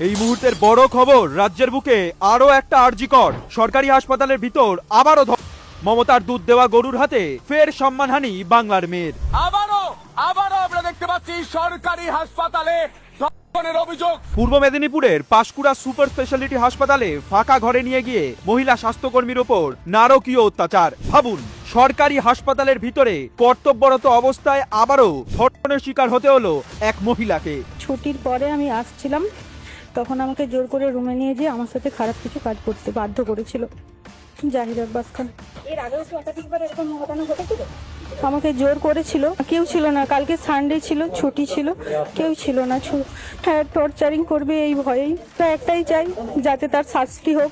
এই মুহূর্তের বড় খবর, রাজ্যের বুকে আরো একটা আরজিকর সরকারি হাসপাতালের ভিতর আবারও মমতার দুধ দেওয়া গরুর হাতে ফের সম্মানহানি বাংলার মেয়ের। আবারও আমরা দেখতে পাচ্ছি সরকারি হাসপাতালে অভিযোগ। পূর্ব মেদিনীপুরের পাঁশকুড়া সুপার স্পেশালিটি হাসপাতালে ফাঁকা ঘরে নিয়ে গিয়ে মহিলা স্বাস্থ্যকর্মীর ওপর নারকীয় অত্যাচার। ভাবুন, সরকারি হাসপাতালের ভিতরে কর্তব্যরত অবস্থায় আবারও ধর্ষণের শিকার হতে হলো এক মহিলাকে। ছুটির পরে আমি আসছিলাম, তখন আমাকে জোর করে রুমে নিয়ে যেয়ে আমার সাথে খারাপ কিছু কাজ করতে বাধ্য করেছিল জাহির আব্বাস খান। এর আগেও কি একাধিকবার এরকম ঘটনা ঘটেছিল? আমাকে জোর করেছিল, কেউ ছিল না। কালকে সানডে ছিল, ছুটি ছিল, কেউ ছিল না। হ্যাঁ, টর্চারিং করবে এই ভয়েই। তো একটাই চাই, যাতে তার শাস্তি হোক,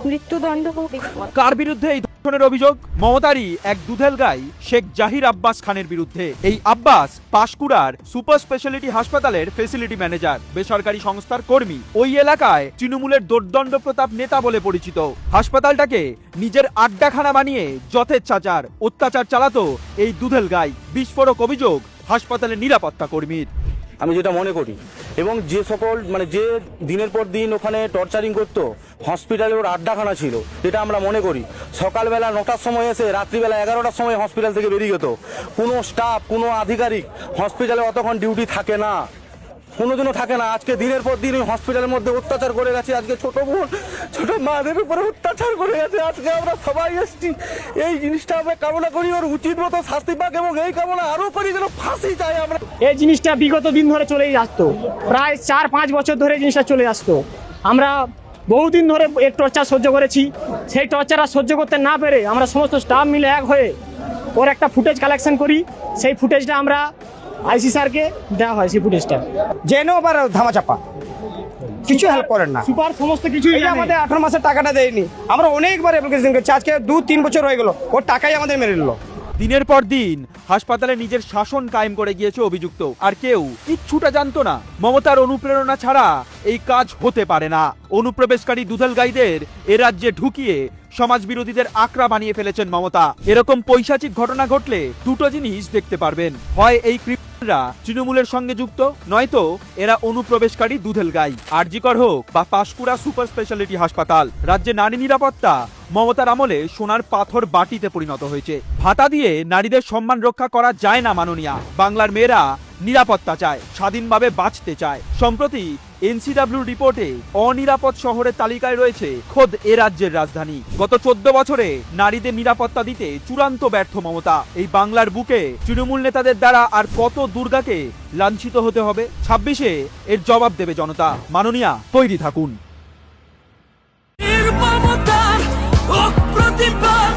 মৃত্যুদণ্ড হোক। কার বিরুদ্ধে এই ধর্ষণের অভিযোগ? মমতারই এক দুধেল গাই শেখ জাহির আব্বাস খানের বিরুদ্ধে। এই আব্বাস পাঁশকুড়ার সুপার স্পেশালিটি হাসপাতালের ফেসিলিটি ম্যানেজার, বেসরকারি সংস্থার কর্মী। ওই এলাকায় তৃণমূলের দোর্দণ্ড প্রতাপ নেতা বলে পরিচিত। হাসপাতালটাকে নিজের আড্ডাখানা বানিয়ে যথেচ্ছাচার অত্যাচার চালাতো এই দুধেল গাই। বিস্ফোরক অভিযোগ হাসপাতালের নিরাপত্তা কর্মীর। আমি যেটা মনে করি, এবং যে সকল যে দিনের পর দিন ওখানে টর্চারিং করতো, হসপিটালে ওর আড্ডাখানা ছিল, যেটা আমরা মনে করি সকালবেলা 9টার সময় এসে রাত্রিবেলা 11টার সময় হসপিটাল থেকে বেরিয়ে যেত। কোনো স্টাফ, কোনো আধিকারিক হসপিটালে অতক্ষণ ডিউটি থাকে না, কোনোদিনও থাকে না। আজকে দিনের পর দিন ওই হসপিটালের মধ্যে অত্যাচার করে গেছে। আজকে ছোট বোন, ছোট মাদের উপরে অত্যাচার করে গেছে। আজকে আমরা সবাই এসেছি, এই জিনিসটা আমরা কামনা করি ওর উচিত মতো শাস্তি পাক, এবং এই কামনা আরো করি যেন ফাঁসি চাই আমরা। এই জিনিসটা বিগত দিন ধরে চলেই আসতো, প্রায় 4-5 বছর ধরে জিনিসটা চলে আসতো। আমরা বহুদিন ধরে এর টর্চার সহ্য করেছি। সেই টর্চার আর সহ্য করতে না পেরে আমরা সমস্ত স্টাফ মিলে এক হয়ে ওর একটা ফুটেজ কালেকশন করি। সেই ফুটেজটা আমরা আইসি স্যারকে দেওয়া হয়। সেই ফুটেজটা জেনেও আবার ধামাচাপা, কিছু হেল্প করেন না। সুপার সমস্ত কিছু আমাদের 18 মাসের টাকাটা দেয়নি। আমরা অনেকবার অ্যাপ্লিকেশন করেছি, আজকে 2-3 বছর হয়ে গেল, ওর টাকাই আমাদের মেরে নিল। দিনের পর দিন হাসপাতালে নিজের শাসন কায়েম করে গিয়েছে অভিযুক্ত, আর কেউ কিচ্ছুটা জানতো না। মমতার অনুপ্রেরণা ছাড়া এই কাজ হতে পারে না। অনুপ্রবেশকারী দুধেল গাইদের এ রাজ্যে ঢুকিয়ে সমাজ বিরোধীদের আকড়া বানিয়ে ফেলেছেন মমতা। এরকম পৈশাচিক ঘটনা ঘটলে দুটো জিনিস দেখতে পারবেন, হয় এই ক্রিমিনালরা তৃণমূলের সঙ্গে যুক্ত, নয়তো এরা অনুপ্রবেশকারী দুধেল গাই। আরজিকর হোক বা পাঁশকুড়া সুপার স্পেশালিটি হাসপাতাল, রাজ্যে নারী নিরাপত্তা মমতার আমলে সোনার পাথর বাটিতে পরিণত হয়েছে। ভাতা দিয়ে নারীদের সম্মান রক্ষা করা যায় না মাননীয়া। বাংলার মেয়েরা নিরাপত্তা চায়, স্বাধীনভাবে বাঁচতে চায়। সম্প্রতি NCW রিপোর্টে অনিরাপদ শহরের তালিকায় রয়েছে খোদ এ রাজ্যের রাজধানী। গত 14 বছরে নারীদের নিরাপত্তা দিতে চূড়ান্ত ব্যর্থ মমতা। এই বাংলার বুকে তৃণমূল নেতাদের দ্বারা আর কত দুর্গাকে লাঞ্ছিত হতে হবে? 26-এ এর জবাব দেবে জনতা। মাননীয়া, তৈরি থাকুন। প্রতিবাদ